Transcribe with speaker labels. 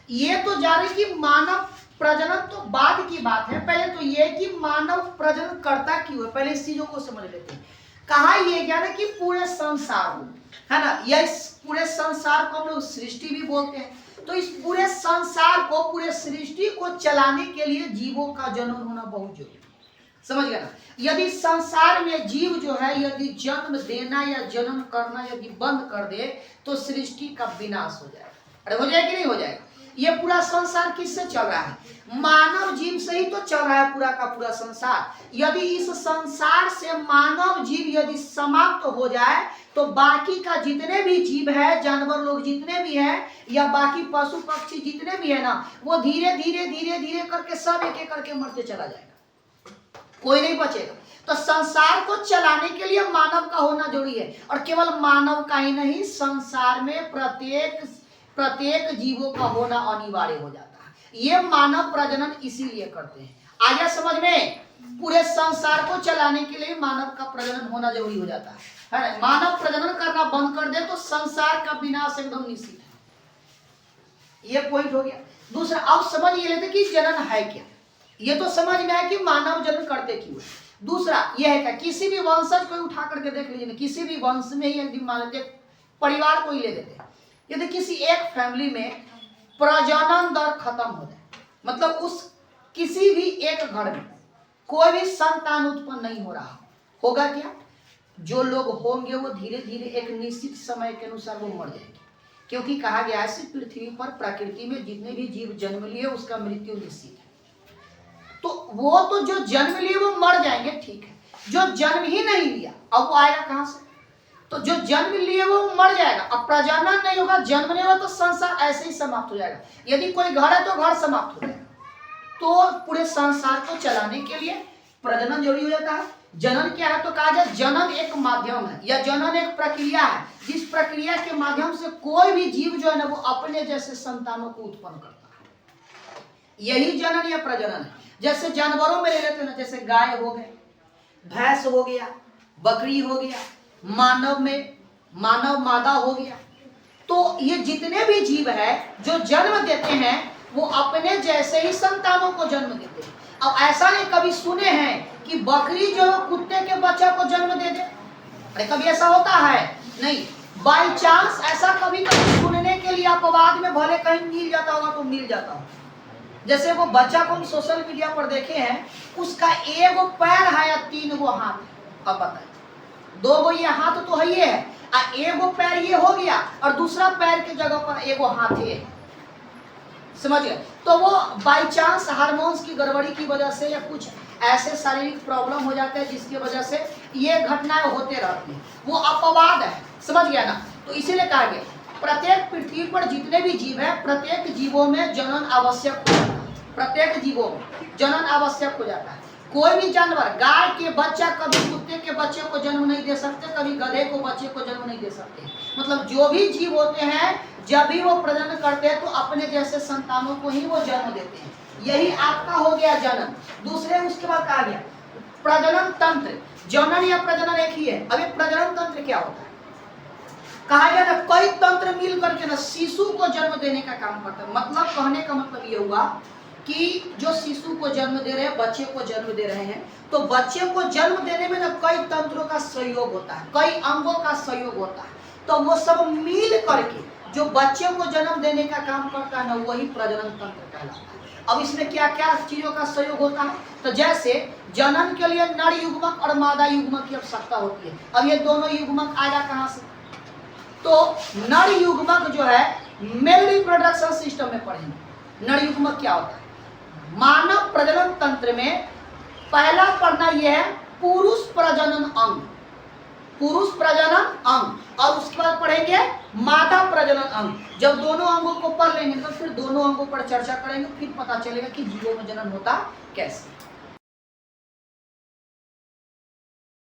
Speaker 1: ये तो जा रही कि मानव प्रजनन तो बाद की बात है, पहले तो ये कि मानव प्रजनन करता क्यों है, पहले इस चीजों को समझ लेते हैं। कहा ये ज्ञान है कि पूरे संसार को, है ना, या इस पूरे संसार को हम लोग सृष्टि भी बोलते हैं। तो इस पूरे संसार को, पूरे सृष्टि को चलाने के लिए जीवों का जन्म होना बहुत जरूरी है। समझ गया ना। यदि संसार में जीव जो है यदि जन्म देना या जन्म करना यदि बंद कर दे तो सृष्टि का विनाश हो जाएगा। अरे हो जाएगा कि नहीं हो जाएगा। ये पूरा संसार किससे चल रहा है, मानव जीव से ही तो चल रहा है पूरा का पूरा संसार। यदि इस संसार से मानव जीव यदि समाप्त हो जाए तो बाकी का जितने भी जीव है, जानवर लोग जितने भी हैं या बाकी पशु पक्षी जितने भी है ना, वो धीरे धीरे धीरे धीरे करके सब एक एक करके मरते चला जाएगा, कोई नहीं बचेगा। तो संसार को चलाने के लिए मानव का होना जरूरी है, और केवल मानव का ही नहीं, संसार में प्रत्येक जीवों का होना अनिवार्य हो जाता है। ये मानव प्रजनन इसीलिए करते हैं। आया समझ में, पूरे संसार को चलाने के लिए मानव का प्रजनन होना जरूरी हो जाता है। मानव प्रजनन करना बंद कर दे तो संसार का विनाश एकदम निश्चित है। ये पॉइंट हो गया। दूसरा, अब समझ ये लेते कि जनन है क्या। ये तो समझ में है कि मानव जन्म करते क्यों है। दूसरा यह है कि किसी भी वंशज को उठा करके देख लीजिए, किसी भी वंश में ही यदि मान लेते परिवार को ही ले लेते, यदि किसी एक फैमिली में प्रजनन दर खत्म हो जाए, मतलब उस किसी भी एक घर में कोई भी संतान उत्पन्न नहीं हो रहा, होगा क्या, जो लोग होंगे वो धीरे धीरे एक निश्चित समय के अनुसार वो मर जाएंगे। क्योंकि कहा गया है इस पृथ्वी पर प्रकृति में जितने भी जीव जन्म लिए उसका मृत्यु निश्चित है। तो वो तो जो जन्म लिए वो मर जाएंगे, ठीक है। जो जन्म ही नहीं लिया अब वो आएगा कहां से, तो जो जन्म लिए वो मर जाएगा। अब प्रजनन नहीं होगा, जन्म नहीं होगा तो संसार ऐसे ही समाप्त हो जाएगा। यदि कोई घर है तो घर समाप्त हो जाएगा। तो पूरे संसार को चलाने के लिए प्रजनन जरूरी हो जाता है। जनन क्या है तो कहा जाए जनन एक माध्यम है या जनन एक प्रक्रिया है, जिस प्रक्रिया के माध्यम से कोई भी जीव जो है ना वो अपने जैसे संतानों को उत्पन्न करता है। यही जनन या प्रजनन है। जैसे जानवरों में ले लेते हैं ना, जैसे गाय हो गए, भैंस हो गया, बकरी हो गया, मानव में मानव मादा हो गया। तो ये जितने भी जीव है जो जन्म देते हैं वो अपने जैसे ही संतानों को जन्म देते हैं। अब ऐसा नहीं कभी सुने हैं कि बकरी जो कुत्ते के बच्चा को जन्म दे दे, अरे कभी ऐसा होता है नहीं। बाई चांस ऐसा कभी कभी सुनने के लिए अपवाद में भले कहीं मिल जाता होगा तो मिल जाता होगा। जैसे वो बच्चा को हम सोशल मीडिया पर देखे हैं, उसका एगो पैर है या 3 गो हाथ है। अब बताइए, 2 गो ये हाथ तो है, ये है, एगो पैर ये हो गया और दूसरा पैर के जगह पर एगो हाथ है, समझिए। तो वो बाई चांस हार्मोन्स की गड़बड़ी की वजह से या कुछ ऐसे शारीरिक प्रॉब्लम हो जाते हैं जिसकी वजह से ये घटनाएं होते रहती हैं, वो अपवाद है, समझ गया ना। तो इसीलिए कहा गया प्रत्येक पृथ्वी पर जितने भी जीव है प्रत्येक जीवों में जनन आवश्यक हो जाता है। प्रत्येक जीवों में जनन आवश्यक हो जाता है। कोई भी जानवर, गाय के बच्चा कभी कुत्ते के बच्चे को जन्म नहीं दे सकते, कभी गधे को बच्चे को जन्म नहीं दे सकते। मतलब जो भी जीव होते हैं जब भी वो प्रजनन करते हैं तो अपने जैसे संतानों को ही वो जन्म देते हैं। यही आपका हो गया जनन। दूसरे उसके बाद कहा गया प्रजनन तंत्र। जनन या प्रजनन एक ही है। अभी प्रजनन तंत्र क्या होता है, कहा गया ना कई तंत्र मिल करके ना शिशु को जन्म देने का काम करता है। मतलब कहने का मतलब ये हुआ कि जो शिशु को जन्म दे रहे हैं, बच्चे को जन्म दे रहे हैं, तो बच्चे को जन्म देने में ना कई तंत्रों का सहयोग होता है, कई अंगों का सहयोग होता है। तो वो सब मिल करके जो बच्चे को जन्म देने का काम करता है ना वही प्रजनन तंत्र कहलाता है। अब इसमें क्या क्या चीजों का सहयोग होता है, तो जैसे जनन के लिए नर युग्मक और मादा युग्मक की आवश्यकता होती है। अब ये दोनों युग्मक आएगा कहाँ से, तो नर युग्मक जो है मेल रिप्रोडक्शन सिस्टम में पढ़ेंगे। नर युग्मक क्या होता है, मानव प्रजनन तंत्र में पहला पढ़ना यह है पुरुष प्रजनन अंग, पुरुष प्रजनन अंग, और उसके बाद पढ़ेंगे मादा प्रजनन अंग। जब दोनों अंगों को पढ़ लेंगे तो फिर दोनों अंगों पर चर्चा करेंगे, फिर पता चलेगा कि जीवों में जन्म होता कैसे।